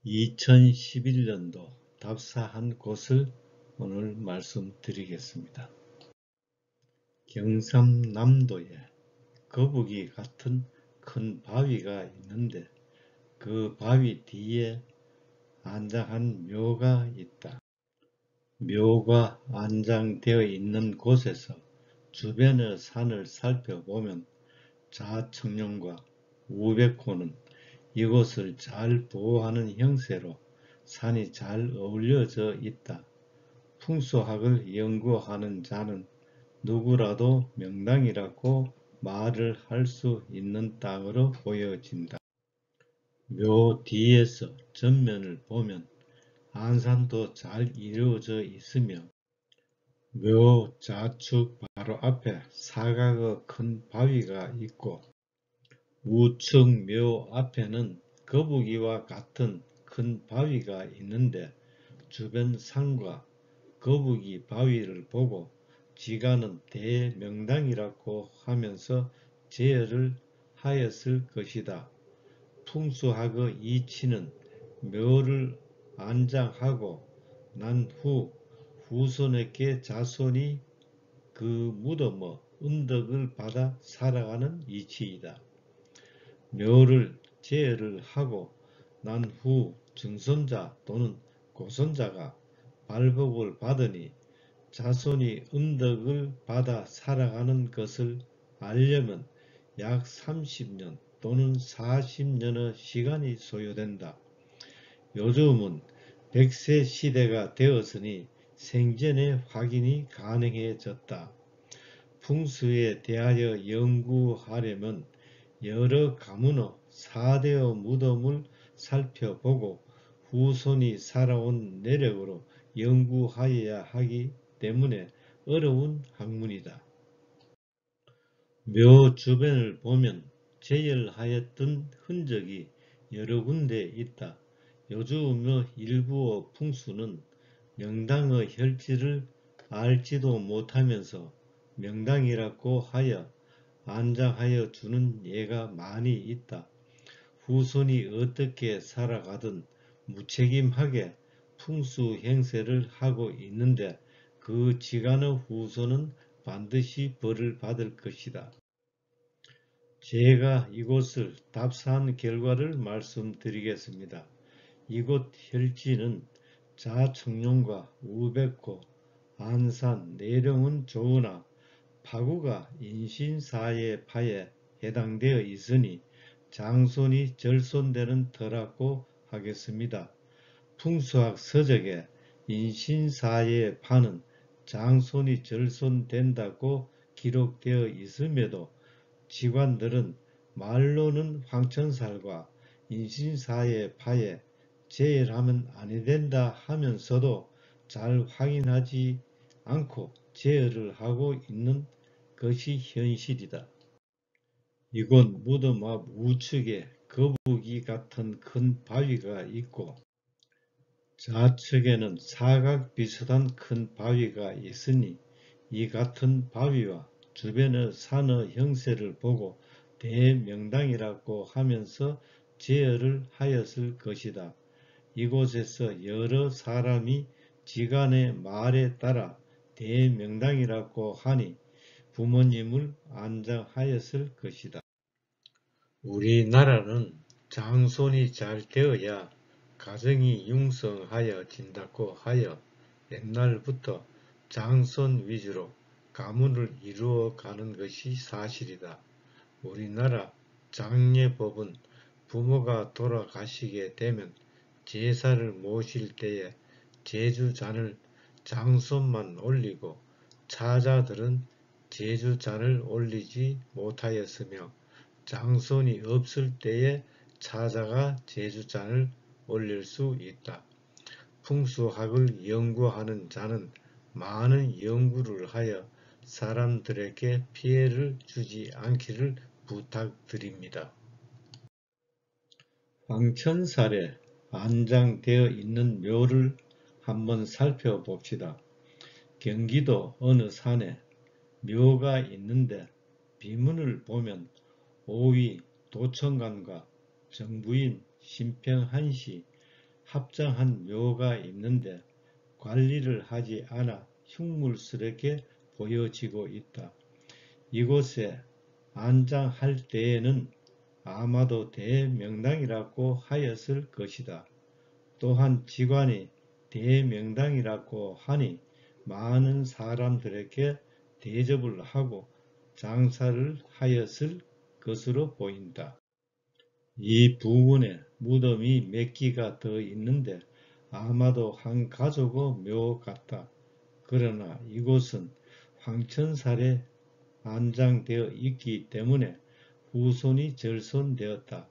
2011년도 답사한 곳을 오늘 말씀드리겠습니다. 경상남도에 거북이 같은 큰 바위가 있는데 그 바위 뒤에 안장한 묘가 있다. 묘가 안장되어 있는 곳에서 주변의 산을 살펴보면 자청룡과 우백호는 이곳을 잘 보호하는 형세로 산이 잘 어울려져 있다. 풍수학을 연구하는 자는 누구라도 명당이라고 말을 할 수 있는 땅으로 보여진다. 묘 뒤에서 전면을 보면 안산도 잘 이루어져 있으며 묘 좌측 바로 앞에 사각의 큰 바위가 있고 우측 묘 앞에는 거북이와 같은 큰 바위가 있는데 주변 산과 거북이 바위를 보고 지가는 대명당이라고 하면서 제어를 하였을 것이다. 풍수학의 이치는 묘를 안장하고 난 후 후손에게 자손이 그 무덤의 은덕을 받아 살아가는 이치이다. 묘를 제어를 하고 난 후 증손자 또는 고손자가 발복을 받으니 자손이 은덕을 받아 살아가는 것을 알려면 약 30년 또는 40년의 시간이 소요된다. 요즘은 100세 시대가 되었으니 생전에 확인이 가능해졌다. 풍수에 대하여 연구하려면 여러 가문의 4대의 무덤을 살펴보고 후손이 살아온 내력으로 연구하여야 하기 때문에 어려운 학문이다. 묘 주변을 보면 제열하였던 흔적이 여러 군데 있다. 요즘의 일부의 풍수는 명당의 혈지를 알지도 못하면서 명당이라고 하여 안장하여 주는 예가 많이 있다. 후손이 어떻게 살아가든 무책임하게 풍수 행세를 하고 있는데 그 지간의 후손은 반드시 벌을 받을 것이다. 제가 이곳을 답사한 결과를 말씀드리겠습니다. 이곳 혈지는 자청룡과 우백호, 안산, 내령은 좋으나 파구가 인신사예파에 해당되어 있으니 장손이 절손되는 터라고 하겠습니다. 풍수학 서적에 인신사예파는 장손이 절손된다고 기록되어 있음에도 지관들은 말로는 황천살과 인신사예파에 제열하면 아니된다 하면서도 잘 확인하지 않고 제열을 하고 있는 것이 현실이다. 이곳 무덤 앞 우측에 거북이 같은 큰 바위가 있고 좌측에는 사각 비슷한 큰 바위가 있으니 이 같은 바위와 주변의 산의 형세를 보고 대명당이라고 하면서 제열을 하였을 것이다. 이곳에서 여러 사람이 지간의 말에 따라 대명당이라고 하니 부모님을 안장하였을 것이다. 우리나라는 장손이 잘 되어야 가정이 융성하여진다고 하여 옛날부터 장손 위주로 가문을 이루어 가는 것이 사실이다. 우리나라 장례법은 부모가 돌아가시게 되면 제사를 모실 때에 제주잔을 장손만 올리고 차자들은 제주잔을 올리지 못하였으며 장손이 없을 때에 차자가 제주잔을 올릴 수 있다. 풍수학을 연구하는 자는 많은 연구를 하여 사람들에게 피해를 주지 않기를 부탁드립니다. 황천살에 안장되어 있는 묘를 한번 살펴봅시다. 경기도 어느 산에 묘가 있는데 비문을 보면 오위 도청관과 정부인 심평한시 합장한 묘가 있는데 관리를 하지 않아 흉물스럽게 보여지고 있다. 이곳에 안장할 때에는 아마도 대명당이라고 하였을 것이다. 또한 직관이 대명당이라고 하니 많은 사람들에게 대접을 하고 장사를 하였을 것으로 보인다. 이 부근에 무덤이 몇 기가 더 있는데 아마도 한 가족의 묘 같다. 그러나 이곳은 황천살에 안장되어 있기 때문에 후손이 절손되었다.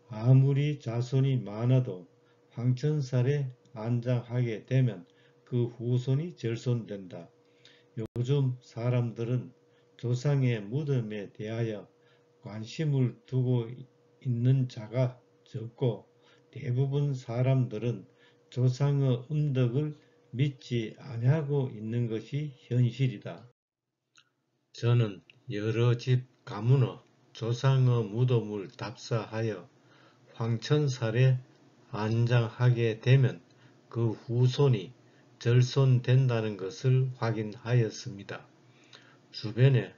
아무리 자손이 많아도 황천살에 안장하게 되면 그 후손이 절손된다. 요즘 사람들은 조상의 무덤에 대하여 관심을 두고 있는 자가 적고 대부분 사람들은 조상의 음덕을 믿지 아니하고 있는 것이 현실이다. 저는 여러 집 가문의 조상의 무덤을 답사하여 황천살에 안장하게 되면 그 후손이 절손된다는 것을 확인하였습니다. 주변에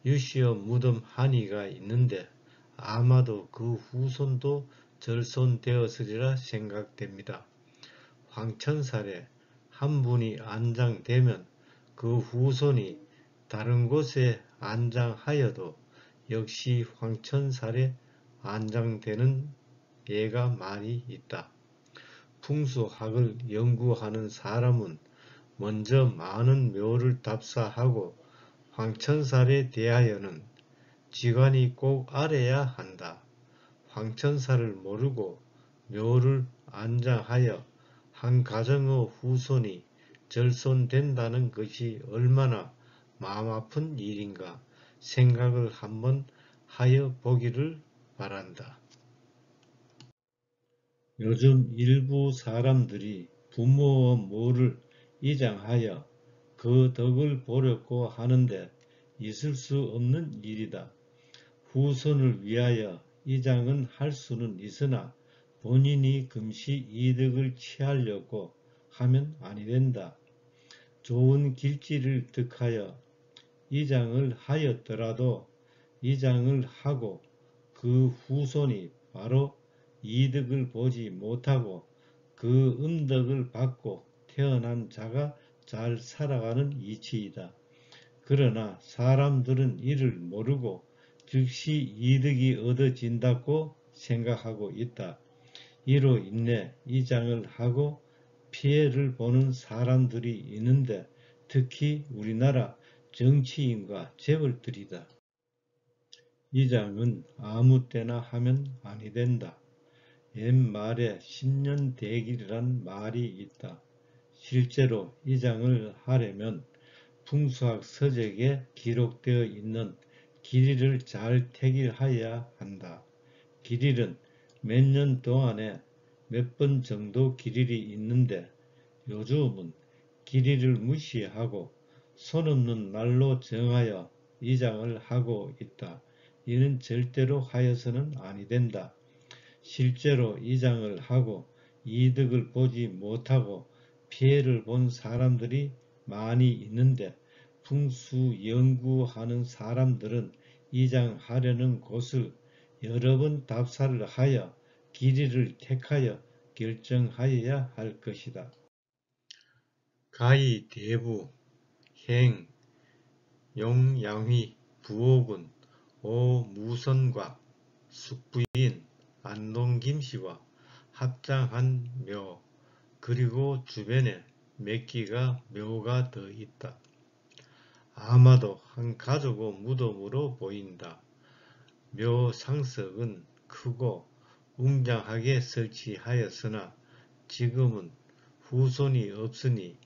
유씨의 무덤 한이가 있는데 아마도 그 후손도 절손되었으리라 생각됩니다. 황천살에 한 분이 안장되면 그 후손이 다른 곳에 안장하여도 역시 황천살에 안장되는 예가 많이 있다. 풍수학을 연구하는 사람은 먼저 많은 묘를 답사하고 황천살에 대하여는 직관이 꼭 알아야 한다. 황천살을 모르고 묘를 안장하여 한 가정의 후손이 절손된다는 것이 얼마나 마음 아픈 일인가 생각을 한번 하여 보기를 바란다. 요즘 일부 사람들이 부모의 묘를 이장하여 그 덕을 보려고 하는데 있을 수 없는 일이다. 후손을 위하여 이장은 할 수는 있으나 본인이 금시 이득을 취하려고 하면 아니 된다. 좋은 길지를 득하여 이장을 하였더라도 이장을 하고 그 후손이 바로 이득을 보지 못하고 그 음덕을 받고 태어난 자가 잘 살아가는 이치이다. 그러나 사람들은 이를 모르고 즉시 이득이 얻어진다고 생각하고 있다. 이로 인해 이장을 하고 피해를 보는 사람들이 있는데 특히 우리나라 정치인과 재벌들이다. 이장은 아무 때나 하면 아니 된다. 옛말에 10년 대길이란 말이 있다. 실제로 이장을 하려면 풍수학 서적에 기록되어 있는 길이를 잘 택일하여야 한다. 길일은 몇 년 동안에 몇 번 정도 길일이 있는데 요즘은 길이를 무시하고 손 없는 날로 정하여 이장을 하고 있다. 이는 절대로 하여서는 아니 된다. 실제로 이장을 하고 이득을 보지 못하고 피해를 본 사람들이 많이 있는데 풍수 연구하는 사람들은 이장하려는 곳을 여러 번 답사를 하여 길이를 택하여 결정하여야 할 것이다. 가히 대부, 행, 용양휘, 부옥은 오무선과 숙부인 안동김씨와 합장한 묘 그리고 주변에 몇 기가 묘가 더 있다. 아마도 한 가족의 무덤으로 보인다. 묘 상석은 크고 웅장하게 설치하였으나 지금은 후손이 없으니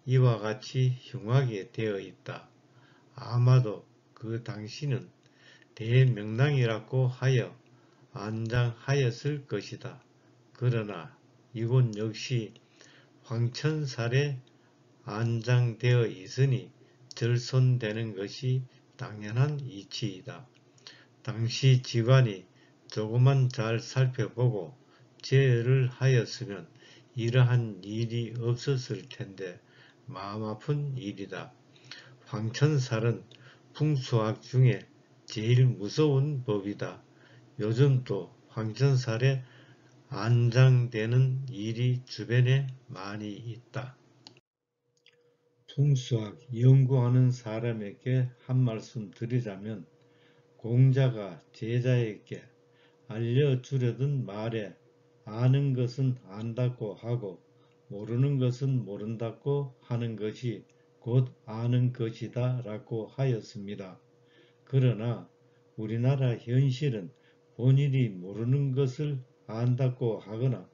이와 같이 흉하게 되어 있다. 아마도 그 당시는 대명당이라고 하여 안장하였을 것이다. 그러나 이곳 역시 황천살에 안장되어 있으니 절손되는 것이 당연한 이치이다. 당시 직관이 조금만 잘 살펴보고 제어를 하였으면 이러한 일이 없었을 텐데 마음 아픈 일이다. 황천살은 풍수학 중에 제일 무서운 법이다. 요즘도 황천살에 안장되는 일이 주변에 많이 있다. 풍수학 연구하는 사람에게 한 말씀 드리자면 공자가 제자에게 알려주려던 말에 아는 것은 안다고 하고 모르는 것은 모른다고 하는 것이 곧 아는 것이다 라고 하였습니다. 그러나 우리나라 현실은 본인이 모르는 것을 안다고 하거나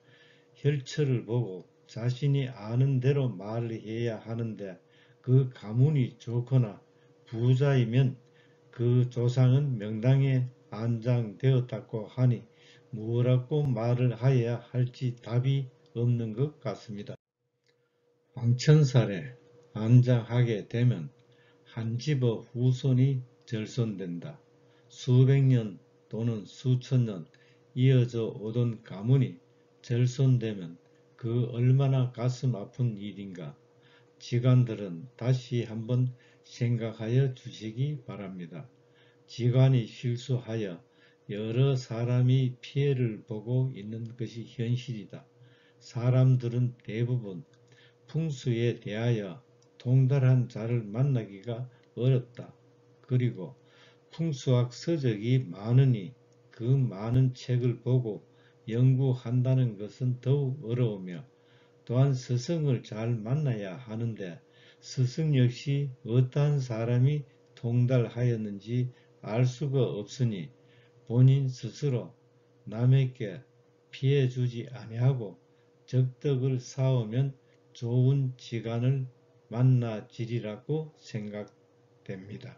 혈처를 보고 자신이 아는 대로 말을 해야 하는데 그 가문이 좋거나 부자이면 그 조상은 명당에 안장되었다고 하니 뭐라고 말을 하여야 할지 답이 없는 것 같습니다. 황천살에 안장하게 되면 한 집의 후손이 절손된다. 수백 년 또는 수천 년 이어져 오던 가문이 절손되면 그 얼마나 가슴 아픈 일인가. 지관들은 다시 한번 생각하여 주시기 바랍니다. 지관이 실수하여 여러 사람이 피해를 보고 있는 것이 현실이다. 사람들은 대부분 풍수에 대하여 통달한 자를 만나기가 어렵다. 그리고 풍수학 서적이 많으니 그 많은 책을 보고 연구한다는 것은 더욱 어려우며 또한 스승을 잘 만나야 하는데 스승 역시 어떠한 사람이 통달하였는지 알 수가 없으니 본인 스스로 남에게 피해 주지 아니하고 적덕을 쌓으면 좋은 지간을 만나지리라고 생각됩니다.